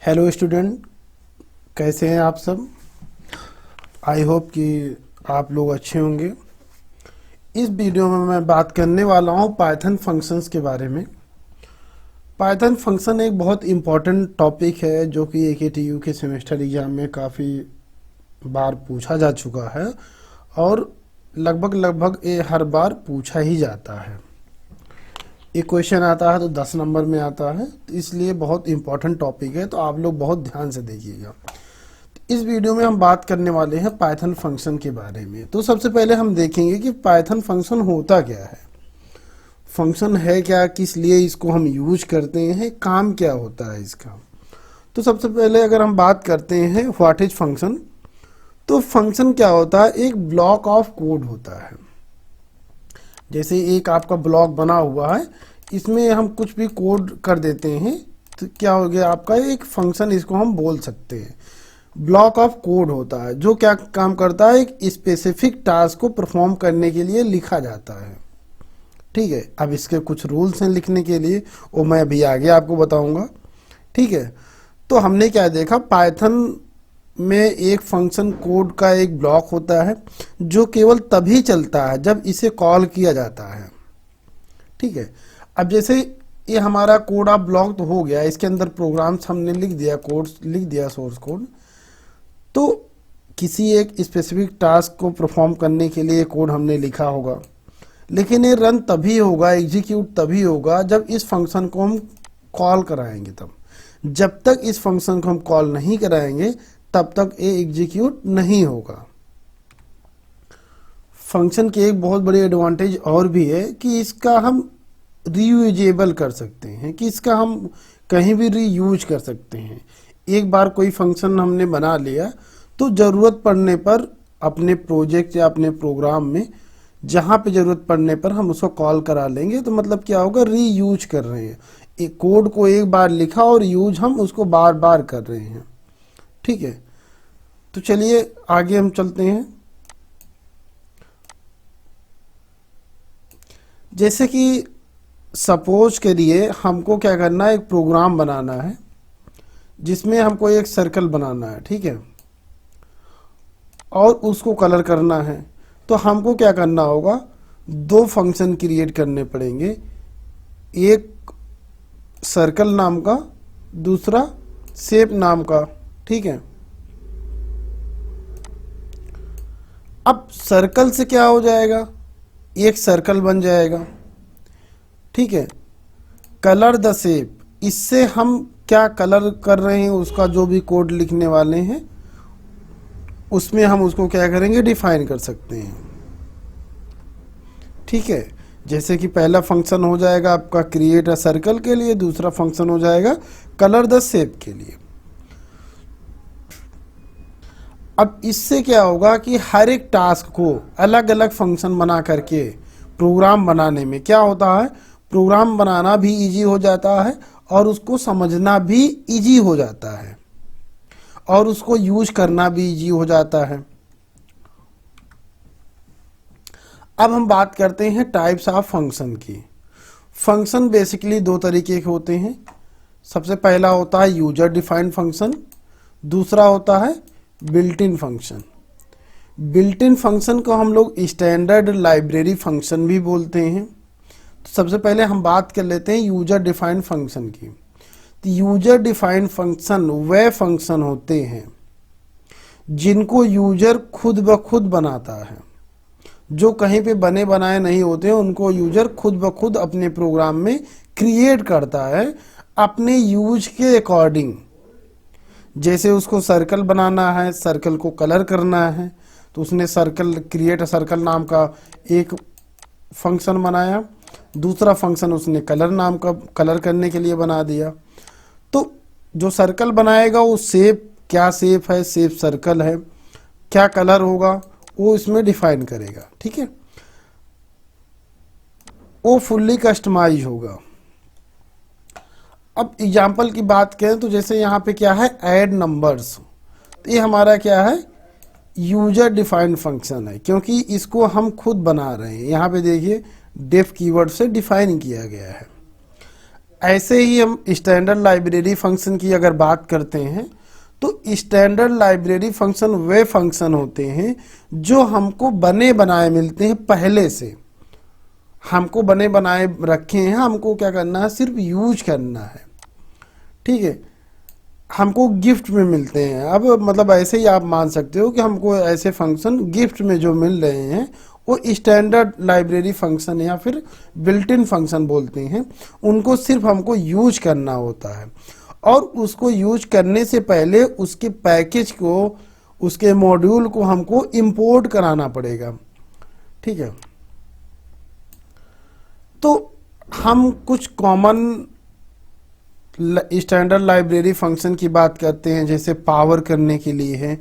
Hello student, कैसे हैं आप सब। आई होप कि आप लोग अच्छे होंगे। इस वीडियो में मैं बात करने वाला हूं पाइथन फंक्शंस के बारे में। पाइथन फंक्शन एक बहुत इम्पॉर्टेंट टॉपिक है जो कि AKTU के सेमेस्टर एग्ज़ाम में काफ़ी बार पूछा जा चुका है और लगभग ये हर बार पूछा ही जाता है। एक क्वेश्चन आता है तो 10 नंबर में आता है, तो इसलिए बहुत इम्पॉर्टेंट टॉपिक है, तो आप लोग बहुत ध्यान से देखिएगा। इस वीडियो में हम बात करने वाले हैं पाइथन फंक्शन के बारे में। तो सबसे पहले हम देखेंगे कि पाइथन फंक्शन होता क्या है, फंक्शन है क्या, किस लिए इसको हम यूज करते हैं, काम क्या होता है इसका। तो सबसे पहले अगर हम बात करते हैं व्हाट इज फंक्शन, तो फंक्शन क्या होता है, एक ब्लॉक ऑफ कोड होता है। जैसे एक आपका ब्लॉक बना हुआ है, इसमें हम कुछ भी कोड कर देते हैं तो क्या हो गया आपका एक फंक्शन, इसको हम बोल सकते हैं। ब्लॉक ऑफ कोड होता है जो क्या काम करता है, एक स्पेसिफिक टास्क को परफॉर्म करने के लिए लिखा जाता है। ठीक है, अब इसके कुछ रूल्स हैं लिखने के लिए, वो मैं अभी आगे आपको बताऊंगा। ठीक है, तो हमने क्या देखा, पाइथन में एक फंक्शन कोड का एक ब्लॉक होता है जो केवल तभी चलता है जब इसे कॉल किया जाता है। ठीक है, अब जैसे ये हमारा कोड आप ब्लॉक तो हो गया, इसके अंदर प्रोग्राम्स हमने लिख दिया, कोड लिख दिया, सोर्स कोड। तो किसी एक स्पेसिफिक टास्क को परफॉर्म करने के लिए कोड हमने लिखा होगा, लेकिन ये रन तभी होगा, एग्जीक्यूट तभी होगा जब इस फंक्शन को हम कॉल कराएंगे। तब जब तक इस फंक्शन को हम कॉल नहीं कराएंगे तब तक ये एग्जीक्यूट नहीं होगा। फंक्शन की एक बहुत बड़ी एडवांटेज और भी है कि इसका हम रीयूजेबल कर सकते हैं, कि इसका हम कहीं भी रीयूज कर सकते हैं। एक बार कोई फंक्शन हमने बना लिया तो ज़रूरत पड़ने पर अपने प्रोजेक्ट या अपने प्रोग्राम में जहाँ पे ज़रूरत पड़ने पर हम उसको कॉल करा लेंगे। तो मतलब क्या होगा, रीयूज कर रहे हैं, एक कोड को एक बार लिखा और यूज हम उसको बार बार कर रहे हैं। ठीक है, तो चलिए आगे हम चलते हैं। जैसे कि सपोज करिए हमको क्या करना है, एक प्रोग्राम बनाना है जिसमें हमको एक सर्कल बनाना है। ठीक है, और उसको कलर करना है। तो हमको क्या करना होगा, दो फंक्शन क्रिएट करने पड़ेंगे, एक सर्कल नाम का, दूसरा शेप नाम का। ठीक है, अब सर्कल से क्या हो जाएगा, एक सर्कल बन जाएगा। ठीक है, कलर द शेप, इससे हम क्या कलर कर रहे हैं उसका जो भी कोड लिखने वाले हैं उसमें हम उसको क्या करेंगे, डिफाइन कर सकते हैं। ठीक है, जैसे कि पहला फंक्शन हो जाएगा आपका क्रिएट अ सर्कल के लिए, दूसरा फंक्शन हो जाएगा कलर द शेप के लिए। अब इससे क्या होगा कि हर एक टास्क को अलग अलग फंक्शन बना करके प्रोग्राम बनाने में क्या होता है, प्रोग्राम बनाना भी इजी हो जाता है और उसको समझना भी इजी हो जाता है और उसको यूज करना भी इजी हो जाता है। अब हम बात करते हैं टाइप्स ऑफ फंक्शन की। फंक्शन बेसिकली दो तरीके के होते हैं। सबसे पहला होता है यूजर डिफाइंड फंक्शन, दूसरा होता है built in function. Built in function को हम लोग स्टैंडर्ड लाइब्रेरी फंक्शन भी बोलते हैं। तो सबसे पहले हम बात कर लेते हैं यूजर डिफाइंड फंक्शन की। तो यूजर डिफाइंड फंक्शन वे फंक्शन होते हैं जिनको यूजर खुद ब खुद बनाता है, जो कहीं पे बने बनाए नहीं होते हैं, उनको यूजर खुद ब खुद अपने प्रोग्राम में क्रिएट करता है अपने यूज के अकॉर्डिंग। जैसे उसको सर्कल बनाना है, सर्कल को कलर करना है, तो उसने सर्कल क्रिएट सर्कल नाम का एक फंक्शन बनाया, दूसरा फंक्शन उसने कलर नाम का कलर करने के लिए बना दिया। तो जो सर्कल बनाएगा वो शेप, क्या शेप है, शेप सर्कल है, क्या कलर होगा वो इसमें डिफाइन करेगा। ठीक है, वो फुल्ली कस्टमाइज होगा। अब एग्जाम्पल की बात करें तो जैसे यहाँ पे क्या है, ऐड नंबर्स, तो ये हमारा क्या है, यूजर डिफाइंड फंक्शन है, क्योंकि इसको हम खुद बना रहे हैं। यहाँ पे देखिए डेफ कीवर्ड से डिफाइन किया गया है। ऐसे ही हम स्टैंडर्ड लाइब्रेरी फंक्शन की अगर बात करते हैं तो स्टैंडर्ड लाइब्रेरी फंक्शन वे फंक्शन होते हैं जो हमको बने बनाए मिलते हैं पहले से, हमको बने बनाए रखे हैं, हमको क्या करना है, सिर्फ यूज करना है, ठीक है, हमको गिफ्ट में मिलते हैं। अब मतलब ऐसे ही आप मान सकते हो कि हमको ऐसे फंक्शन गिफ्ट में जो मिल रहे हैं वो स्टैंडर्ड लाइब्रेरी फंक्शन या फिर बिल्ट इन फंक्शन बोलते हैं, उनको सिर्फ हमको यूज करना होता है और उसको यूज करने से पहले उसके पैकेज को, उसके मॉड्यूल को हमको इंपोर्ट कराना पड़ेगा, ठीक है। तो हम कुछ कॉमन स्टैंडर्ड लाइब्रेरी फंक्शन की बात करते हैं, जैसे पावर करने के लिए है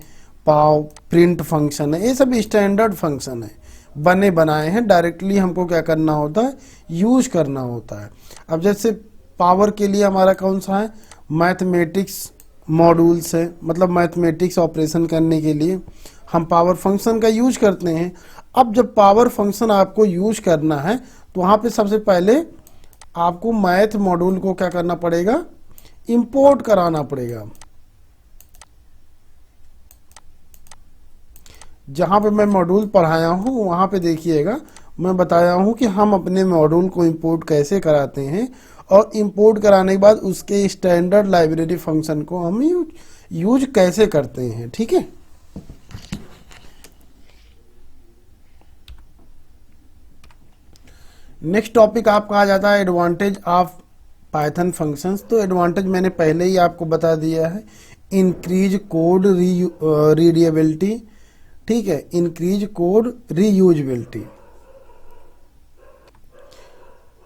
पाव, प्रिंट फंक्शन है, ये सब स्टैंडर्ड फंक्शन है, बने बनाए हैं, डायरेक्टली हमको क्या करना होता है, यूज करना होता है। अब जैसे पावर के लिए हमारा कौन सा है, मैथमेटिक्स मॉड्यूल्स है, मतलब मैथमेटिक्स ऑपरेशन करने के लिए हम पावर फंक्शन का यूज करते हैं। अब जब पावर फंक्शन आपको यूज करना है तो वहाँ पे सबसे पहले आपको मैथ मॉड्यूल को क्या करना पड़ेगा, इंपोर्ट कराना पड़ेगा। जहां पे मैं मॉड्यूल पढ़ाया हूं वहां पे देखिएगा, मैं बताया हूं कि हम अपने मॉड्यूल को इंपोर्ट कैसे कराते हैं और इंपोर्ट कराने के बाद उसके स्टैंडर्ड लाइब्रेरी फंक्शन को हम यूज कैसे करते हैं, ठीक है। नेक्स्ट टॉपिक आपका आ जाता है एडवांटेज ऑफ पाइथन फंक्शंस। तो एडवांटेज मैंने पहले ही आपको बता दिया है, इंक्रीज कोड रीडेबिलिटी, ठीक है, इंक्रीज कोड रीयूजेबिलिटी,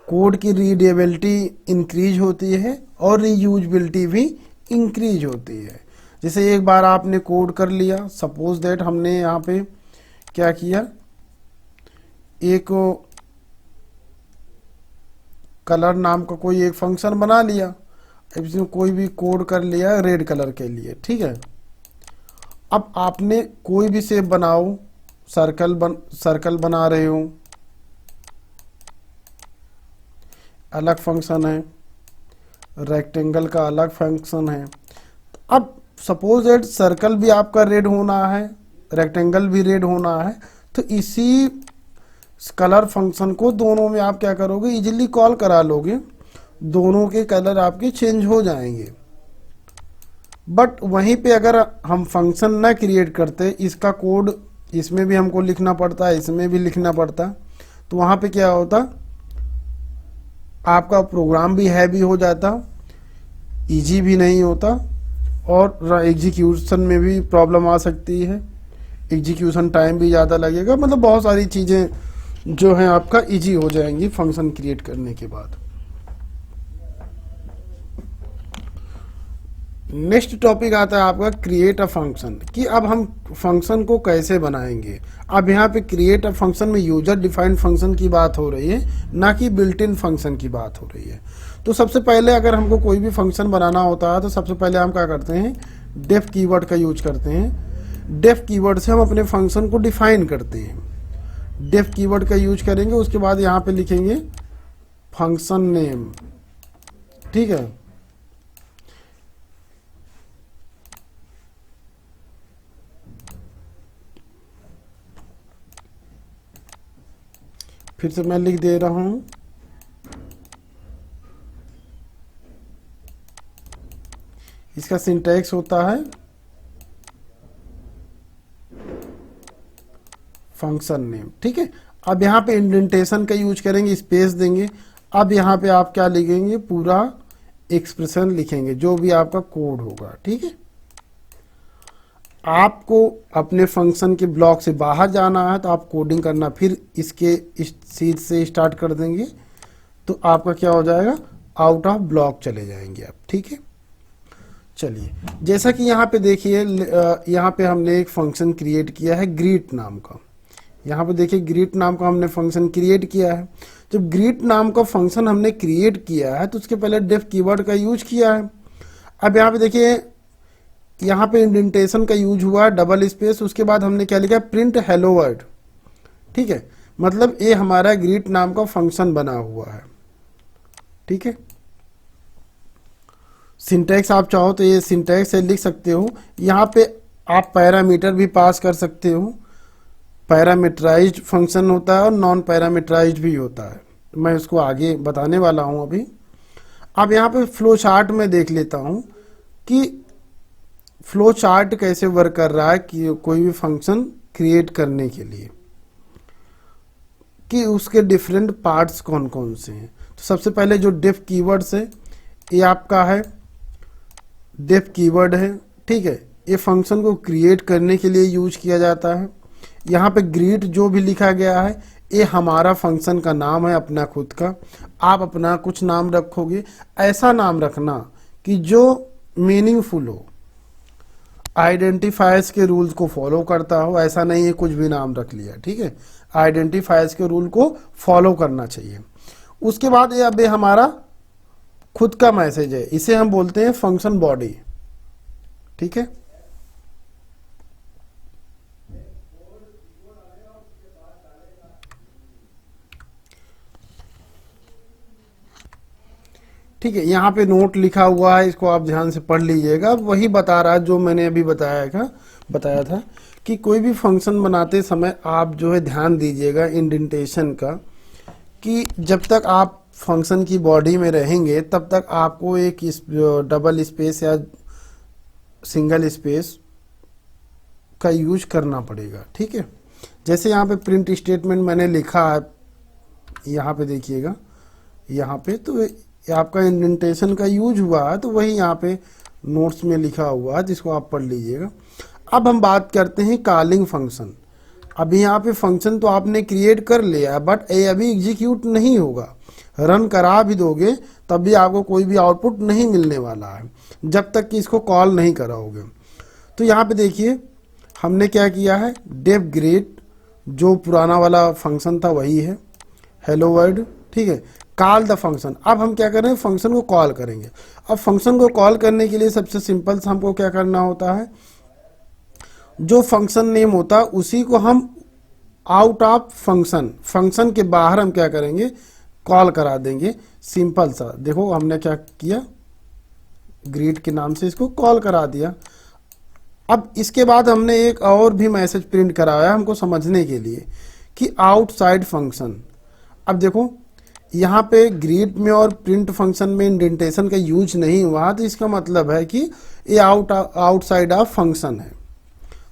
कोड की रीडेबिलिटी इंक्रीज होती है और रीयूजेबिलिटी भी इंक्रीज होती है। जैसे एक बार आपने कोड कर लिया, सपोज दैट हमने यहाँ पे क्या किया, एक कलर नाम का कोई एक फंक्शन बना लिया, इसमें कोई भी कोड कर लिया रेड कलर के लिए, ठीक है। अब आपने कोई भी शेप बनाओ, सर्कल बना रहे हो, अलग फंक्शन है, रेक्टेंगल का अलग फंक्शन है। अब सपोज दैट सर्कल भी आपका रेड होना है, रेक्टेंगल भी रेड होना है, तो इसी कलर फंक्शन को दोनों में आप क्या करोगे, इजीली कॉल करा लोगे, दोनों के कलर आपके चेंज हो जाएंगे। बट वहीं पे अगर हम फंक्शन ना क्रिएट करते, इसका कोड इसमें भी हमको लिखना पड़ता है, इसमें भी लिखना पड़ता, तो वहाँ पे क्या होता, आपका प्रोग्राम भी हैवी हो जाता, इजी भी नहीं होता और एग्जीक्यूशन में भी प्रॉब्लम आ सकती है, एग्जीक्यूशन टाइम भी ज़्यादा लगेगा, मतलब बहुत सारी चीज़ें जो है आपका इजी हो जाएंगी फंक्शन क्रिएट करने के बाद। नेक्स्ट टॉपिक आता है आपका क्रिएट अ फंक्शन, कि अब हम फंक्शन को कैसे बनाएंगे। अब यहाँ पे क्रिएट अ फंक्शन में यूजर डिफाइंड फंक्शन की बात हो रही है, ना कि बिल्ट इन फंक्शन की बात हो रही है। तो सबसे पहले अगर हमको कोई भी फंक्शन बनाना होता है तो सबसे पहले हम क्या करते हैं, डेफ कीवर्ड का यूज करते हैं। डेफ कीवर्ड से हम अपने फंक्शन को डिफाइन करते हैं, डेफ कीवर्ड का यूज करेंगे, उसके बाद यहाँ पे लिखेंगे फंक्शन नेम, ठीक है। फिर से मैं लिख दे रहा हूं, इसका सिंटैक्स होता है फंक्शन नेम, ठीक है। अब यहाँ पे इंडेंटेशन का यूज करेंगे, स्पेस देंगे। अब यहाँ पे आप क्या लिखेंगे, पूरा एक्सप्रेशन लिखेंगे, जो भी आपका कोड होगा, ठीक है। आपको अपने फंक्शन के ब्लॉक से बाहर जाना है तो आप कोडिंग करना फिर इसके इस सीट से स्टार्ट कर देंगे, तो आपका क्या हो जाएगा, आउट ऑफ ब्लॉक चले जाएंगे आप, ठीक है। चलिए, जैसा कि यहाँ पे देखिए, यहाँ पे हमने एक फंक्शन क्रिएट किया है ग्रीट नाम का। यहाँ पे देखिए ग्रीट नाम का हमने फंक्शन क्रिएट किया है। जब ग्रीट नाम का फंक्शन हमने क्रिएट किया है तो उसके पहले डेफ कीवर्ड का यूज किया है। अब यहाँ पे देखिए, यहाँ पे इंडेंटेशन का यूज हुआ है, डबल स्पेस, उसके बाद हमने क्या लिखा, प्रिंट हेलो वर्ड, ठीक है। मतलब ये हमारा ग्रीट नाम का फंक्शन बना हुआ है, ठीक है। सिंटैक्स आप चाहो तो ये सिंटैक्स से लिख सकते हो। यहाँ पे आप पैरामीटर भी पास कर सकते हो। पैरामीटराइज्ड फंक्शन होता है और नॉन पैरामीटराइज्ड भी होता है, मैं उसको आगे बताने वाला हूँ अभी। अब यहाँ पे फ्लो चार्ट में देख लेता हूँ कि फ्लो चार्ट कैसे वर्क कर रहा है कि कोई भी फंक्शन क्रिएट करने के लिए, कि उसके डिफरेंट पार्ट्स कौन कौन से हैं। तो सबसे पहले जो डिफ कीवर्ड्स है, ये आपका है डिफ कीवर्ड है, ठीक है। ये फंक्शन को क्रिएट करने के लिए यूज किया जाता है। यहाँ पे ग्रीट जो भी लिखा गया है, ये हमारा फंक्शन का नाम है, अपना खुद का। आप अपना कुछ नाम रखोगे, ऐसा नाम रखना कि जो मीनिंगफुल हो, आइडेंटिफायर्स के रूल्स को फॉलो करता हो। ऐसा नहीं है कुछ भी नाम रख लिया, ठीक है। आइडेंटिफायर्स के रूल को फॉलो करना चाहिए। उसके बाद ये अब हमारा खुद का मैसेज है, इसे हम बोलते हैं फंक्शन बॉडी, ठीक है। ठीक है, यहाँ पे नोट लिखा हुआ है, इसको आप ध्यान से पढ़ लीजिएगा। वही बता रहा है जो मैंने अभी बताया था कि कोई भी फंक्शन बनाते समय आप जो है ध्यान दीजिएगा इंडेंटेशन का, कि जब तक आप फंक्शन की बॉडी में रहेंगे तब तक आपको एक डबल स्पेस या सिंगल स्पेस का यूज करना पड़ेगा, ठीक है। जैसे यहाँ पे प्रिंट स्टेटमेंट मैंने लिखा है, यहाँ पे देखिएगा, यहाँ पे तो आपका इंडेंटेशन का यूज हुआ है, तो वही यहाँ पे नोट्स में लिखा हुआ है, जिसको आप पढ़ लीजिएगा। अब हम बात करते हैं कॉलिंग फंक्शन। अभी यहाँ पे फंक्शन तो आपने क्रिएट कर लिया, बट ये अभी एग्जीक्यूट नहीं होगा। रन करा भी दोगे तब भी आपको कोई भी आउटपुट नहीं मिलने वाला है जब तक कि इसको कॉल नहीं कराओगे। तो यहाँ पे देखिए हमने क्या किया है, डेफ ग्रेट जो पुराना वाला फंक्शन था वही है, हेलो वर्ल्ड, ठीक है। कॉल द फंक्शन, अब हम क्या करें, फंक्शन को कॉल करेंगे। अब फंक्शन को कॉल करने के लिए सबसे सिंपल सा हमको क्या करना होता है, जो फंक्शन नेम होता है उसी को हम आउट ऑफ फंक्शन के बाहर हम क्या करेंगे, कॉल करा देंगे। सिंपल सा देखो हमने क्या किया, ग्रीट के नाम से इसको कॉल करा दिया। अब इसके बाद हमने एक और भी मैसेज प्रिंट कराया हमको समझने के लिए कि आउटसाइड फंक्शन। अब देखो यहाँ पे ग्रीट में और प्रिंट फंक्शन में इंडेंटेशन का यूज नहीं हुआ, तो इसका मतलब है कि ये आउटसाइड ऑफ फंक्शन है।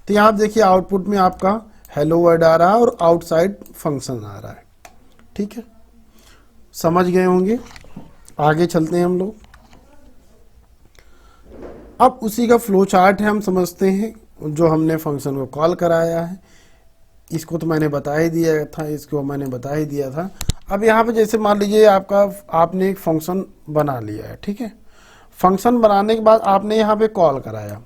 तो यहाँ देखिए आउटपुट में आपका हेलो वर्ड आ रहा है और आउटसाइड फंक्शन आ रहा है, ठीक है। समझ गए होंगे, आगे चलते हैं हम लोग। अब उसी का फ्लो चार्ट है, हम समझते हैं। जो हमने फंक्शन को कॉल कराया है, इसको तो मैंने बता ही दिया था, अब यहाँ पे जैसे मान लीजिए आपने एक फंक्शन बना लिया है, ठीक है। फंक्शन बनाने के बाद आपने यहाँ पे कॉल कराया,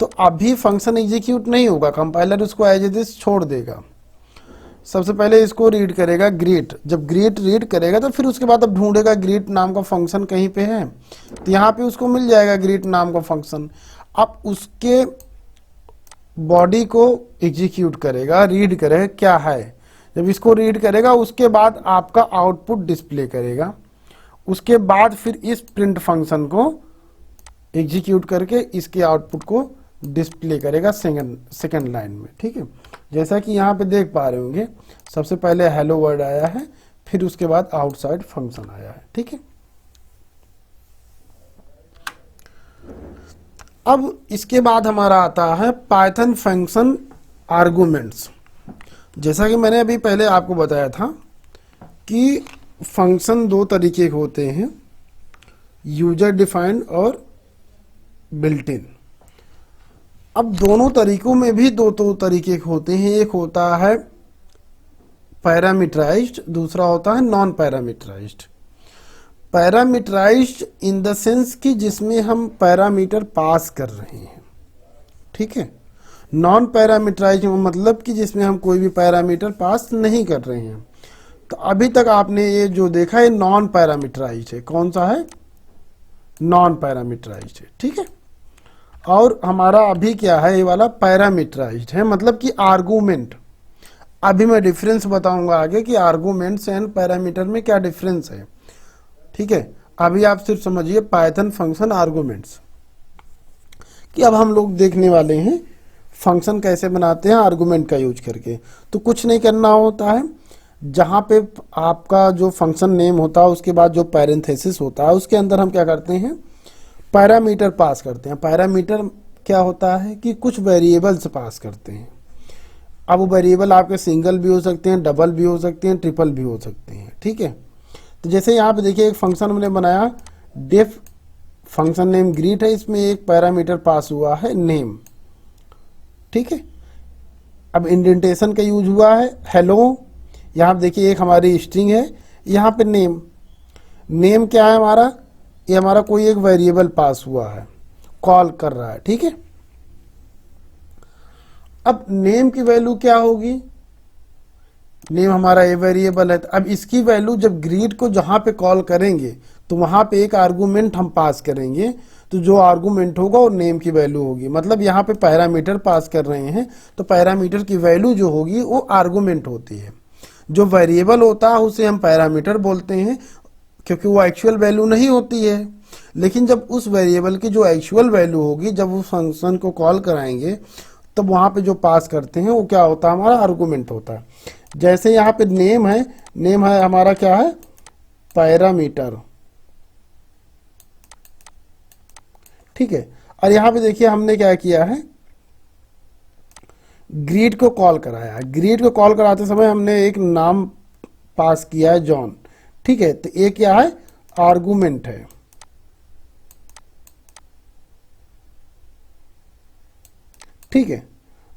तो अभी फंक्शन एग्जीक्यूट नहीं होगा, कंपाइलर उसको एज इट इज छोड़ देगा। सबसे पहले इसको रीड करेगा ग्रीट, जब ग्रीट रीड करेगा तो फिर उसके बाद अब ढूंढेगा ग्रीट नाम का फंक्शन कहीं पे है, तो यहाँ पे उसको मिल जाएगा ग्रीट नाम का फंक्शन। अब उसके बॉडी को एग्जीक्यूट करेगा, रीड करेगा क्या है। जब इसको रीड करेगा उसके बाद आपका आउटपुट डिस्प्ले करेगा, उसके बाद फिर इस प्रिंट फंक्शन को एग्जीक्यूट करके इसके आउटपुट को डिस्प्ले करेगा सेकंड लाइन में, ठीक है। जैसा कि यहाँ पे देख पा रहे होंगे, सबसे पहले हेलो वर्ड आया है, फिर उसके बाद आउटसाइड फंक्शन आया है, ठीक है। अब इसके बाद हमारा आता है पाइथन फंक्शन आर्गुमेंट्स। जैसा कि मैंने अभी पहले आपको बताया था कि फंक्शन दो तरीके के होते हैं, यूजर डिफाइंड और बिल्ट इन। अब दोनों तरीकों में भी दो तरीके के होते हैं, एक होता है पैरामीटराइज्ड, दूसरा होता है non parameterized. Parameterized in the sense कि जिसमें हम पैरामीटर पास कर रहे हैं, ठीक है। नॉन पैरामीटराइज्ड मतलब कि जिसमें हम कोई भी पैरामीटर पास नहीं कर रहे हैं। तो अभी तक आपने ये जो देखा है नॉन पैरामीटराइज्ड है, कौन सा है, नॉन पैरामीटराइज्ड है, ठीक है। और हमारा अभी क्या है, ये वाला पैरामीटराइज्ड है, मतलब कि आर्गूमेंट। अभी मैं डिफरेंस बताऊंगा आगे कि आर्गूमेंट्स एंड पैरामीटर में क्या डिफरेंस है, ठीक है। अभी आप सिर्फ समझिए पाइथन फंक्शन आर्गुमेंट्स, कि अब हम लोग देखने वाले हैं फंक्शन कैसे बनाते हैं आर्गुमेंट का यूज करके। तो कुछ नहीं करना होता है, जहाँ पे आपका जो फंक्शन नेम होता है उसके बाद जो पैरेंथेसिस होता है उसके अंदर हम क्या करते हैं, पैरामीटर पास करते हैं। पैरामीटर क्या होता है कि कुछ वेरिएबल्स पास करते हैं। अब वो वेरिएबल आपके सिंगल भी हो सकते हैं, डबल भी हो सकते हैं, ट्रिपल भी हो सकते हैं, ठीक है। तो जैसे यहाँ पे देखिए एक फंक्शन हमने बनाया डेफ, फंक्शन नेम ग्रीट है, इसमें एक पैरामीटर पास हुआ है नेम, ठीक है। अब इंडेंटेशन का यूज हुआ है हेलो, यहाँ पे देखिए एक हमारी स्ट्रिंग है, यहाँ पे नेम, नेम क्या है हमारा, ये हमारा कोई एक वेरिएबल पास हुआ है, कॉल कर रहा है, ठीक है। अब नेम की वैल्यू क्या होगी, नेम हमारा ये वेरिएबल है, अब इसकी वैल्यू जब ग्रीट को जहां पे कॉल करेंगे तो वहां पे एक आर्गुमेंट हम पास करेंगे, तो जो आर्गुमेंट होगा वो नेम की वैल्यू होगी। मतलब यहाँ पे पैरामीटर पास कर रहे हैं तो पैरामीटर की वैल्यू जो होगी वो आर्गुमेंट होती है। जो वेरिएबल होता है उसे हम पैरामीटर बोलते हैं क्योंकि वो एक्चुअल वैल्यू नहीं होती है। लेकिन जब उस वेरिएबल की जो एक्चुअल वैल्यू होगी, जब वो फंक्शन को कॉल कराएंगे तब वहां पे जो पास करते हैं वो क्या होता है, हमारा आर्गुमेंट होता है। जैसे यहाँ पे नेम है, नेम है हमारा क्या है, पैरामीटर, ठीक है। और यहाँ पे देखिए हमने क्या किया है, ग्रीट को कॉल कराया। ग्रीट को कॉल कराते समय हमने एक नाम पास किया है जॉन, ठीक है। तो ये क्या है, आर्गुमेंट है, ठीक है।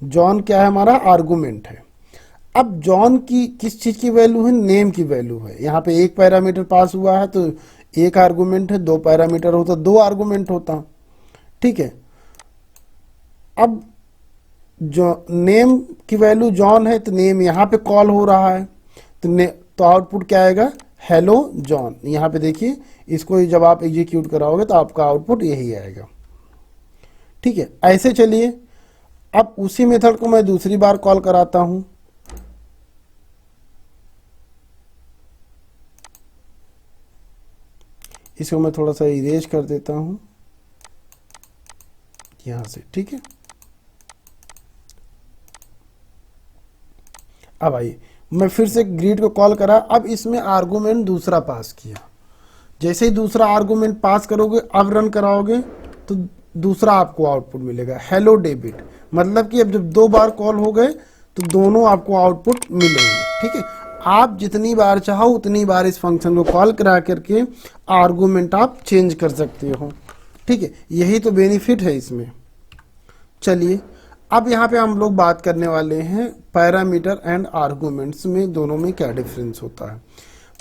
जॉन क्या है, हमारा आर्गुमेंट है। अब जॉन की किस चीज की वैल्यू है, नेम की वैल्यू है। यहाँ पे एक पैरामीटर पास हुआ है तो एक आर्गुमेंट है, दो पैरामीटर होता दो आर्गुमेंट होता, ठीक है। अब जो नेम की वैल्यू जॉन है तो नेम यहाँ पे कॉल हो रहा है, तो आउटपुट क्या आएगा, हेलो जॉन। यहाँ पे देखिए इसको जब आप एग्जीक्यूट कराओगे तो आपका आउटपुट यही आएगा, ठीक है। ऐसे चलिए अब उसी मेथड को मैं दूसरी बार कॉल कराता हूं। इसको मैं थोड़ा सा इरेज कर देता हूं यहां से, ठीक है। अब आइए मैं फिर से ग्रीट को कॉल करा, अब इसमें आर्गुमेंट दूसरा पास किया। जैसे ही दूसरा आर्गुमेंट पास करोगे, अब रन कराओगे तो दूसरा आपको आउटपुट मिलेगा, हेलो डेविड। मतलब कि अब जब दो बार कॉल हो गए तो दोनों आपको आउटपुट मिलेंगे, ठीक है। आप जितनी बार चाहो उतनी बार इस फंक्शन को कॉल करा करके आर्गुमेंट आप चेंज कर सकते हो, ठीक है। यही तो बेनिफिट है इसमें। चलिए अब यहाँ पे हम लोग बात करने वाले हैं पैरामीटर एंड आर्गुमेंट्स में दोनों में क्या डिफरेंस होता है।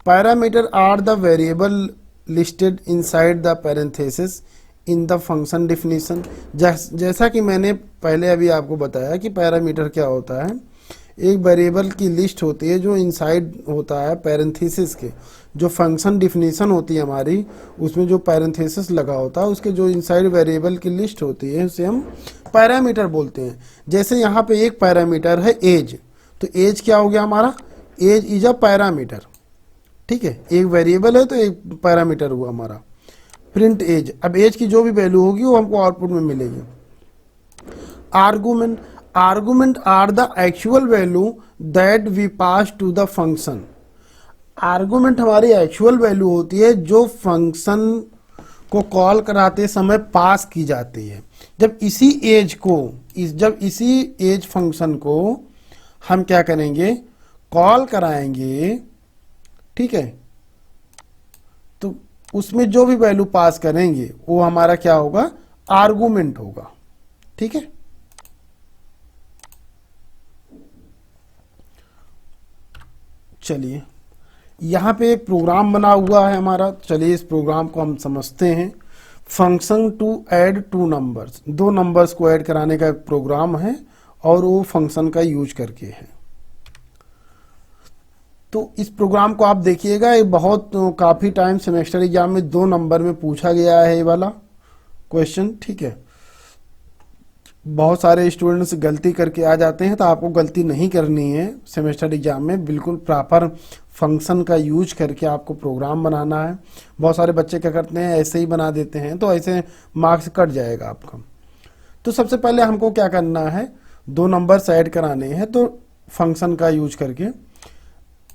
Parameter are the variable listed inside the parenthesis in the function definition. जैसा कि मैंने पहले अभी आपको बताया कि पैरामीटर क्या होता है, एक वेरिएबल की लिस्ट होती है जो इनसाइड होता है पैरेंथेसिस के। जो फंक्शन डिफिनीशन होती है हमारी, उसमें जो पैरेंथेसिस लगा होता है उसके जो इनसाइड वेरिएबल की लिस्ट होती है उसे हम पैरामीटर बोलते हैं। जैसे यहाँ पे एक पैरामीटर है एज, तो एज क्या हो गया हमारा, एज इज अ पैरामीटर, ठीक है। एक वेरिएबल है तो एक पैरामीटर हुआ हमारा। प्रिंट एज, अब एज की जो भी वैल्यू होगी वो हमको आउटपुट में मिलेगी। Argument, argument are the actual value that we pass to the function. Argument हमारी एक्चुअल वैल्यू होती है जो फंक्शन को कॉल कराते समय पास की जाती है। जब इसी एज को जब इसी एज फंक्शन को हम क्या करेंगे, कॉल कराएंगे, ठीक है, तो उसमें जो भी वैल्यू पास करेंगे वो हमारा क्या होगा, आर्गुमेंट होगा, ठीक है। चलिए यहाँ पे एक प्रोग्राम बना हुआ है हमारा, चलिए इस प्रोग्राम को हम समझते हैं। Function to add two numbers, दो नंबर्स को ऐड कराने का एक प्रोग्राम है और वो फंक्शन का यूज करके है। तो इस प्रोग्राम को आप देखिएगा, ये बहुत काफी टाइम सेमेस्टर एग्जाम में 2 नंबर में पूछा गया है ये वाला क्वेश्चन, ठीक है। बहुत सारे स्टूडेंट्स गलती करके आ जाते हैं, तो आपको गलती नहीं करनी है सेमेस्टर एग्जाम में। बिल्कुल प्रॉपर फंक्शन का यूज करके आपको प्रोग्राम बनाना है। बहुत सारे बच्चे क्या करते हैं, ऐसे ही बना देते हैं, तो ऐसे मार्क्स कट जाएगा आपका। तो सबसे पहले हमको क्या करना है, दो नंबर्स ऐड कराने हैं, तो फंक्शन का यूज करके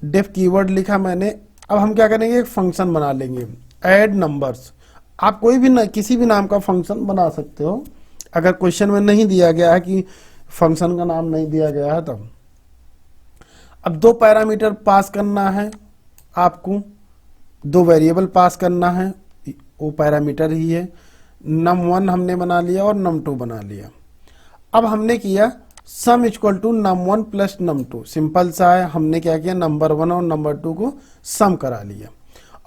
डेफ कीवर्ड लिखा मैंने। अब हम क्या करेंगे, एक फंक्शन बना लेंगे, ऐड नंबर्स। आप कोई भी किसी भी नाम का फंक्शन बना सकते हो, अगर क्वेश्चन में नहीं दिया गया है कि फंक्शन का नाम नहीं दिया गया है तब। अब दो पैरामीटर पास करना है आपको, दो वेरिएबल पास करना है, वो पैरामीटर ही है। num1 हमने बना लिया और num2 बना लिया। अब हमने किया sum equal to num1 plus num2। Simple सा है, हमने क्या किया, नंबर 1 और नंबर 2 को सम करा लिया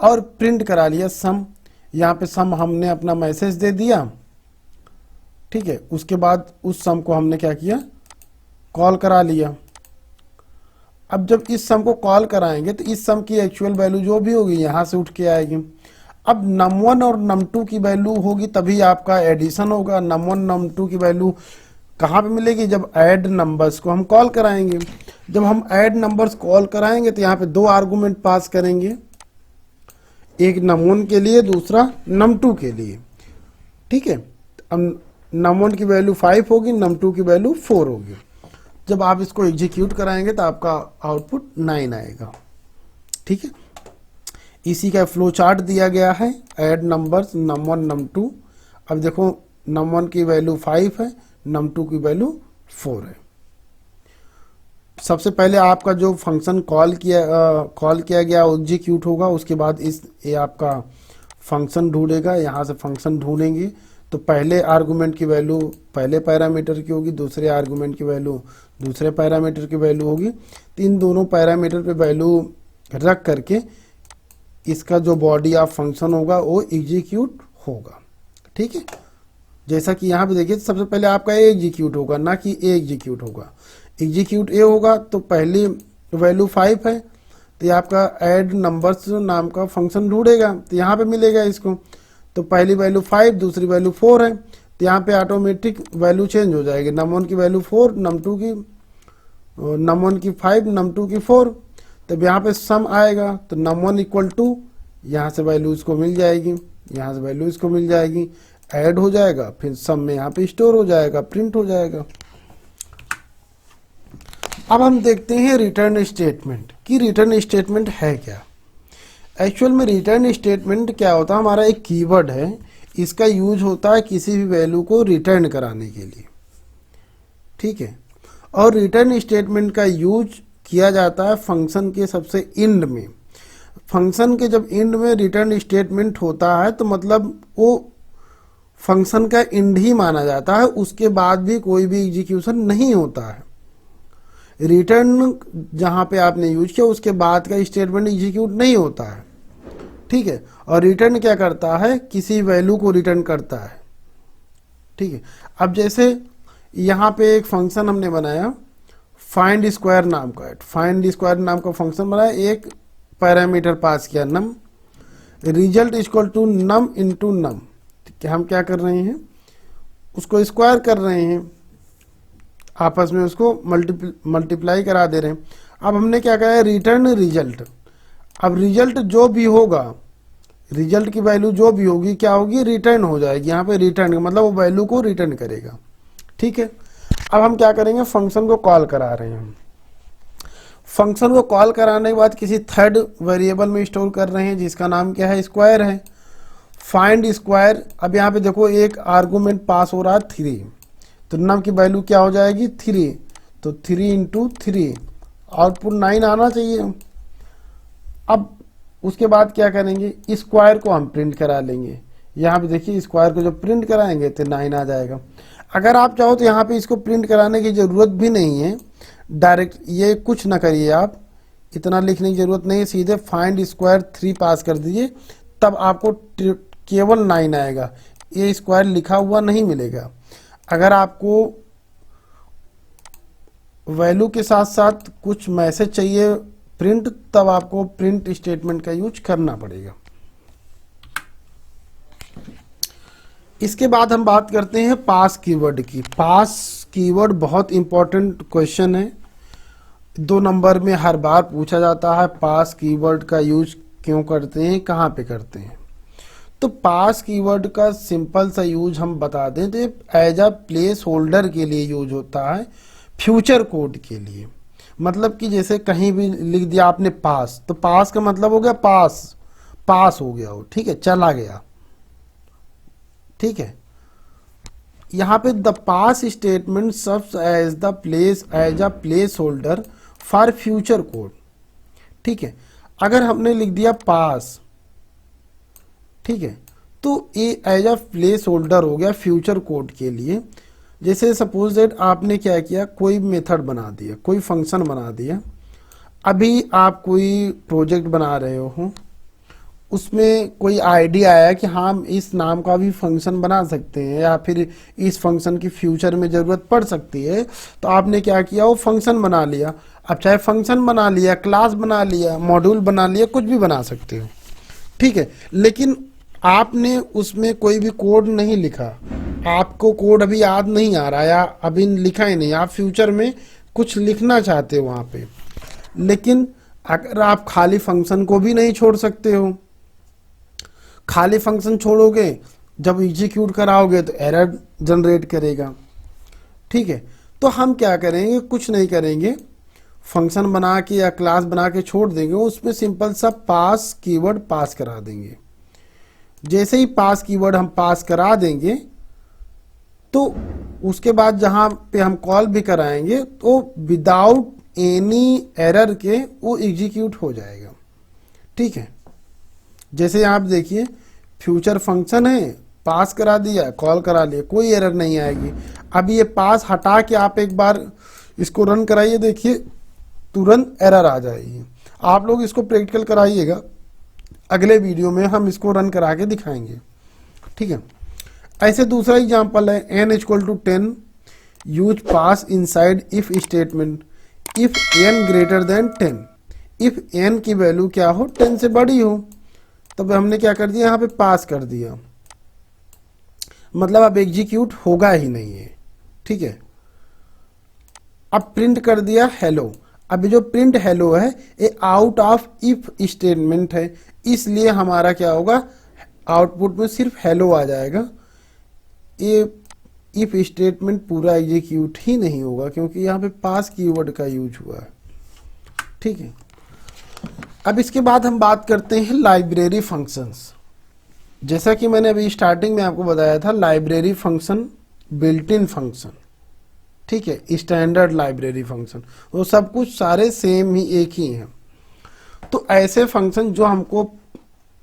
और प्रिंट करा लिया सम। यहाँ पे सम हमने अपना मैसेज दे दिया, ठीक है। उसके बाद उस सम को हमने क्या किया, कॉल करा लिया। अब जब इस सम को कॉल कराएंगे तो इस सम की एक्चुअल वैल्यू जो भी होगी यहाँ से उठ के आएगी। अब num1 और num2 की वैल्यू होगी तभी आपका एडिशन होगा। num1 num2 की वैल्यू कहाँ पे मिलेगी, जब ऐड नंबर्स को हम कॉल कराएंगे। जब हम ऐड नंबर्स कॉल कराएंगे तो यहाँ पे दो आर्गुमेंट पास करेंगे, एक num1 के लिए, दूसरा num2 के लिए, ठीक है। अब num1 की वैल्यू 5 होगी, num2 की वैल्यू 4 होगी। जब आप इसको एग्जीक्यूट कराएंगे तो आपका आउटपुट 9 आएगा, ठीक है। इसी का फ्लो चार्ट दिया गया है, ऐड नंबर्स num1 num2। अब देखो num1 की वैल्यू 5 है, num2 की वैल्यू 4 है। सबसे पहले आपका जो फंक्शन कॉल किया गया एग्जीक्यूट होगा, उसके बाद ये आपका फंक्शन ढूंढेगा। यहाँ से फंक्शन ढूंढेंगे तो पहले आर्गुमेंट की वैल्यू पहले पैरामीटर की होगी, दूसरे आर्गुमेंट की वैल्यू दूसरे पैरामीटर की वैल्यू होगी। तो इन दोनों पैरामीटर पे वैल्यू रख करके इसका जो बॉडी ऑफ फंक्शन होगा वो एग्जीक्यूट होगा, ठीक है। जैसा कि यहाँ पे देखिए, सबसे पहले आपका ए एग्जीक्यूट होगा, ना कि ए एग्जीक्यूट होगा। एग्जीक्यूट ए होगा तो पहली वैल्यू 5 है, तो ये आपका ऐड नंबर्स नाम का फंक्शन ढूंढेगा, तो यहाँ पे मिलेगा इसको। तो पहली वैल्यू 5, दूसरी वैल्यू 4 है, तो यहाँ पे ऑटोमेटिक वैल्यू चेंज हो जाएगी। num1 की वैल्यू 4, num1 की 5, num2 की 4। तब यहाँ पे सम आएगा तो num1 इक्वल टू, यहाँ से वैल्यू इसको मिल जाएगी, यहाँ से वैल्यू इसको मिल जाएगी, ऐड हो जाएगा, फिर सम में यहाँ पे स्टोर हो जाएगा, प्रिंट हो जाएगा। अब हम देखते हैं रिटर्न स्टेटमेंट कि रिटर्न स्टेटमेंट है क्या। एक्चुअल में रिटर्न स्टेटमेंट क्या होता है, हमारा एक कीवर्ड है, इसका यूज होता है किसी भी वैल्यू को रिटर्न कराने के लिए, ठीक है। और रिटर्न स्टेटमेंट का यूज किया जाता है फंक्शन के सबसे एंड में। फंक्शन के जब एंड में रिटर्न स्टेटमेंट होता है तो मतलब वो फंक्शन का एंड ही माना जाता है, उसके बाद भी कोई भी एग्जीक्यूशन नहीं होता है। रिटर्न जहां पे आपने यूज किया उसके बाद का स्टेटमेंट एग्जीक्यूट नहीं होता है, ठीक है। और रिटर्न क्या करता है, किसी वैल्यू को रिटर्न करता है, ठीक है। अब जैसे यहाँ पे एक फंक्शन हमने बनाया फाइंड स्क्वायर नाम का, फाइंड स्क्वायर नाम का फंक्शन बनाया, एक पैरामीटर पास किया num, result equal to num into num. हम क्या कर रहे हैं, उसको स्क्वायर कर रहे हैं, आपस में उसको मल्टीप्लाई करा दे रहे हैं। अब हमने क्या कहा है, रिटर्न रिजल्ट। अब रिजल्ट जो भी होगा, रिजल्ट की वैल्यू जो भी होगी क्या होगी, रिटर्न हो जाएगी। यहाँ पे रिटर्न मतलब वो वैल्यू को रिटर्न करेगा, ठीक है। अब हम क्या करेंगे, फंक्शन को कॉल करा रहे हैं। फंक्शन को कॉल कराने के बाद किसी थर्ड वेरिएबल में स्टोर कर रहे हैं जिसका नाम क्या है, स्क्वायर है। Find square. अब यहाँ पे देखो एक आर्गुमेंट पास हो रहा है 3, तो नम की वैल्यू क्या हो जाएगी 3, तो 3 इंटू 3, आउटपुट 9 आना चाहिए। अब उसके बाद क्या करेंगे, स्क्वायर को हम प्रिंट करा लेंगे। यहाँ पे देखिए स्क्वायर को जब प्रिंट कराएंगे तो 9 आ जाएगा। अगर आप चाहो तो यहाँ पे इसको प्रिंट कराने की जरूरत भी नहीं है, डायरेक्ट ये कुछ ना करिए, आप इतना लिखने की जरूरत नहीं है, सीधे फाइंड स्क्वायर 3 पास कर दीजिए, तब आपको केवल 9 आएगा, ये स्क्वायर लिखा हुआ नहीं मिलेगा। अगर आपको वैल्यू के साथ साथ कुछ मैसेज चाहिए प्रिंट, तब आपको प्रिंट स्टेटमेंट का यूज करना पड़ेगा। इसके बाद हम बात करते हैं पास कीवर्ड की। पास कीवर्ड बहुत इंपॉर्टेंट क्वेश्चन है, 2 नंबर में हर बार पूछा जाता है। पास कीवर्ड का यूज क्यों करते हैं, कहाँ पे करते हैं? तो पास कीवर्ड का सिंपल सा यूज हम बता दें तो एज अ प्लेस होल्डर के लिए यूज होता है, फ्यूचर कोड के लिए। मतलब कि जैसे कहीं भी लिख दिया आपने पास, तो पास का मतलब हो गया पास, पास हो गया हो, ठीक है, चला गया, ठीक है। यहाँ पे the pass statement serves as a place holder for future code, ठीक है। अगर हमने लिख दिया पास, ठीक है, तो ये एज अ प्लेस होल्डर हो गया फ्यूचर कोड के लिए। जैसे सपोज दैट आपने क्या किया, कोई मेथड बना दिया, कोई फंक्शन बना दिया। अभी आप कोई प्रोजेक्ट बना रहे हो, उसमें कोई आइडिया आया कि हाँ हम इस नाम का भी फंक्शन बना सकते हैं या फिर इस फंक्शन की फ्यूचर में ज़रूरत पड़ सकती है, तो आपने क्या किया, वो फंक्शन बना लिया। अब चाहे फंक्शन बना लिया, क्लास बना लिया, मॉड्यूल बना लिया, कुछ भी बना सकते हो, ठीक है। लेकिन आपने उसमें कोई भी कोड नहीं लिखा, आपको कोड अभी याद नहीं आ रहा या अभी लिखा ही नहीं, आप फ्यूचर में कुछ लिखना चाहते हो वहाँ पे। लेकिन अगर आप खाली फंक्शन को भी नहीं छोड़ सकते हो, खाली फंक्शन छोड़ोगे, जब एग्जीक्यूट कराओगे तो एरर जनरेट करेगा, ठीक है। तो हम क्या करेंगे, कुछ नहीं करेंगे, फंक्शन बना के या क्लास बना के छोड़ देंगे, उसमें सिंपल सा पास कीवर्ड पास करा देंगे। जैसे ही पास कीवर्ड हम पास करा देंगे तो उसके बाद जहां पे हम कॉल भी कराएंगे तो विदाउट एनी एरर के वो एग्जीक्यूट हो जाएगा, ठीक है। जैसे आप देखिए, फ्यूचर फंक्शन है, पास करा दिया, कॉल करा लिया, कोई एरर नहीं आएगी। अब ये पास हटा के आप एक बार इसको रन कराइए, देखिए तुरंत एरर आ जाएगी। आप लोग इसको प्रैक्टिकल कराइएगा, अगले वीडियो में हम इसको रन करा के दिखाएंगे, ठीक है। ऐसे दूसरा एग्जांपल है, n = 10 use pass inside if statement if n greater than 10। If n की वैल्यू क्या हो, 10 से बड़ी हो, तब हमने क्या कर दिया, यहाँ पे पास कर दिया, मतलब अब एग्जीक्यूट होगा ही नहीं है, ठीक है। अब प्रिंट कर दिया हेलो। अब जो प्रिंट हेलो है ये आउट ऑफ इफ स्टेटमेंट है, इसलिए हमारा क्या होगा, आउटपुट में सिर्फ हेलो आ जाएगा। ये इफ स्टेटमेंट पूरा एग्जीक्यूट ही नहीं होगा क्योंकि यहाँ पे पास कीवर्ड का यूज हुआ है, ठीक है। अब इसके बाद हम बात करते हैं लाइब्रेरी फंक्शंस। जैसा कि मैंने अभी स्टार्टिंग में आपको बताया था, library function built in function, ठीक है, स्टैंडर्ड लाइब्रेरी फंक्शन, वो सब कुछ सारे सेम ही एक ही हैं। तो ऐसे फंक्शन जो हमको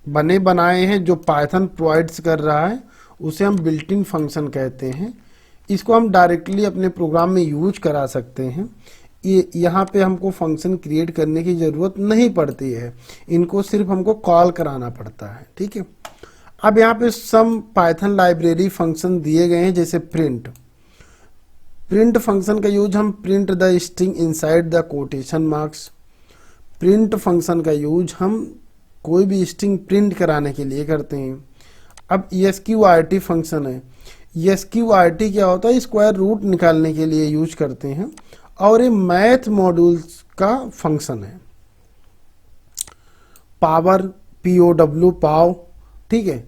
बने बनाए हैं, जो पाइथन प्रोवाइड्स कर रहा है, उसे हम बिल्ट इन फंक्शन कहते हैं। इसको हम डायरेक्टली अपने प्रोग्राम में यूज करा सकते हैं। ये यहाँ पे हमको फंक्शन क्रिएट करने की ज़रूरत नहीं पड़ती है, इनको सिर्फ हमको कॉल कराना पड़ता है, ठीक है। अब यहाँ पे सम पाइथन लाइब्रेरी फंक्शन दिए गए हैं, जैसे प्रिंट। प्रिंट फंक्शन का यूज हम print the string inside the quotation marks. Print function का यूज हम कोई भी स्ट्रिंग प्रिंट कराने के लिए करते हैं। अब ESQRT फंक्शन है, ESQRT क्या होता है, स्क्वायर रूट निकालने के लिए यूज करते हैं, और ये मैथ मॉड्यूल्स का फंक्शन है। पावर, POW पाव, ठीक है।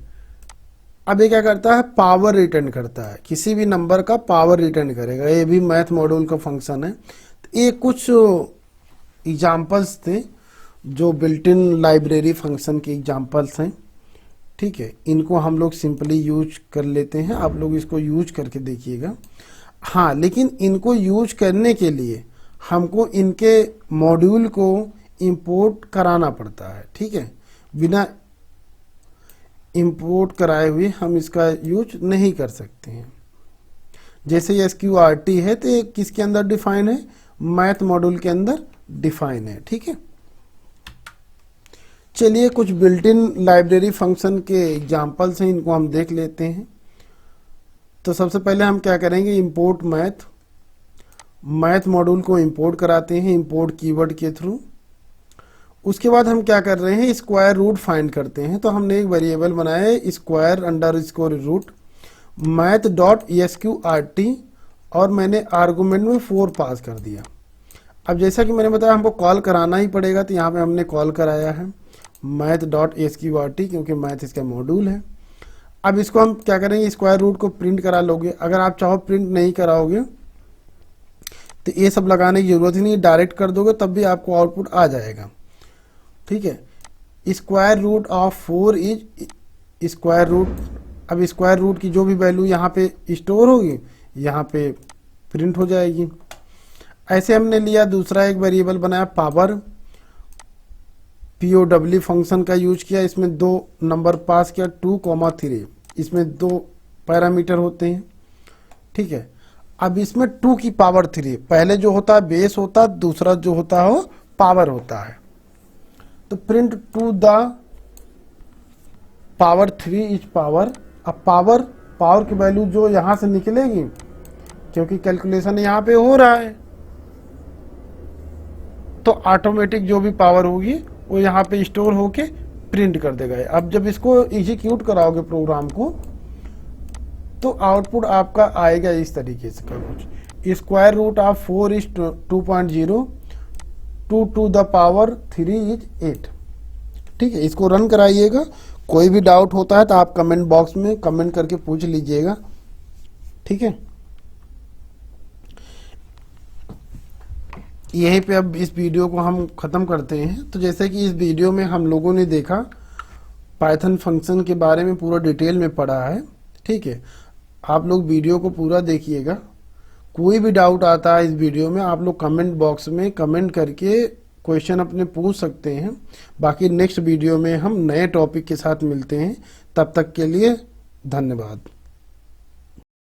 अब ये क्या करता है, पावर रिटर्न करता है, किसी भी नंबर का पावर रिटर्न करेगा, ये भी मैथ मॉड्यूल का फंक्शन है। तो ये कुछ एग्जाम्पल्स थे जो बिल्ट इन लाइब्रेरी फंक्शन के एग्जाम्पल्स हैं, ठीक है। इनको हम लोग सिंपली यूज कर लेते हैं, आप लोग इसको यूज करके देखिएगा। हाँ, लेकिन इनको यूज करने के लिए हमको इनके मॉड्यूल को इंपोर्ट कराना पड़ता है, ठीक है। बिना इंपोर्ट कराए हुए हम इसका यूज नहीं कर सकते हैं। जैसे SQRT है तो ये किसके अंदर डिफाइन है, मैथ मॉड्यूल के अंदर डिफाइन है, ठीक है। चलिए कुछ बिल्ट इन लाइब्रेरी फंक्शन के एग्जांपल्स हैं, इनको हम देख लेते हैं। तो सबसे पहले हम क्या करेंगे, इंपोर्ट मैथ मॉड्यूल को इंपोर्ट कराते हैं इंपोर्ट कीवर्ड के थ्रू। उसके बाद हम क्या कर रहे हैं, स्क्वायर रूट फाइंड करते हैं। तो हमने एक वेरिएबल बनाया है square underscore root, math dot esqrt और मैंने आर्गुमेंट में 4 पास कर दिया। अब जैसा कि मैंने बताया हमको कॉल कराना ही पड़ेगा, तो यहाँ पे हमने कॉल कराया है मैथ डॉट esqrt, क्योंकि मैथ इसका मॉड्यूल है। अब इसको हम क्या करेंगे, स्क्वायर रूट को प्रिंट करा लोगे। अगर आप चाहो प्रिंट नहीं कराओगे तो ये सब लगाने की जरूरत ही नहीं, डायरेक्ट कर दोगे तब भी आपको आउटपुट आ जाएगा। ठीक है, square root of 4 is square root. अब स्क्वायर रूट की जो भी वैल्यू यहाँ पे स्टोर होगी यहाँ पे प्रिंट हो जाएगी। ऐसे हमने लिया दूसरा एक वेरिएबल बनाया पावर, POW फंक्शन का यूज किया। इसमें 2 नंबर पास किया 2,3। इसमें 2 पैरामीटर होते हैं। ठीक है, अब इसमें 2 की पावर 3, पहले जो होता है बेस होता है, दूसरा जो होता है वो पावर होता है। तो print to the power 3 is power. अब पावर की वैल्यू जो यहां से निकलेगी, क्योंकि कैलकुलेशन यहां पे हो रहा है, तो ऑटोमेटिक जो भी पावर होगी वो यहाँ पे स्टोर होके प्रिंट कर देगा। अब जब इसको एग्जीक्यूट कराओगे प्रोग्राम को, तो आउटपुट आपका आएगा इस तरीके से का कुछ। Square root of 4 is 2.0, 2 to the power 3 is 8। ठीक है, इसको रन कराइएगा। कोई भी डाउट होता है तो आप कमेंट बॉक्स में कमेंट करके पूछ लीजिएगा। ठीक है, यहीं पे अब इस वीडियो को हम ख़त्म करते हैं। तो जैसे कि इस वीडियो में हम लोगों ने देखा पाइथन फंक्शन के बारे में पूरा डिटेल में पढ़ा है। ठीक है, आप लोग वीडियो को पूरा देखिएगा। कोई भी डाउट आता है इस वीडियो में, आप लोग कमेंट बॉक्स में कमेंट करके क्वेश्चन अपने पूछ सकते हैं। बाकी नेक्स्ट वीडियो में हम नए टॉपिक के साथ मिलते हैं। तब तक के लिए धन्यवाद।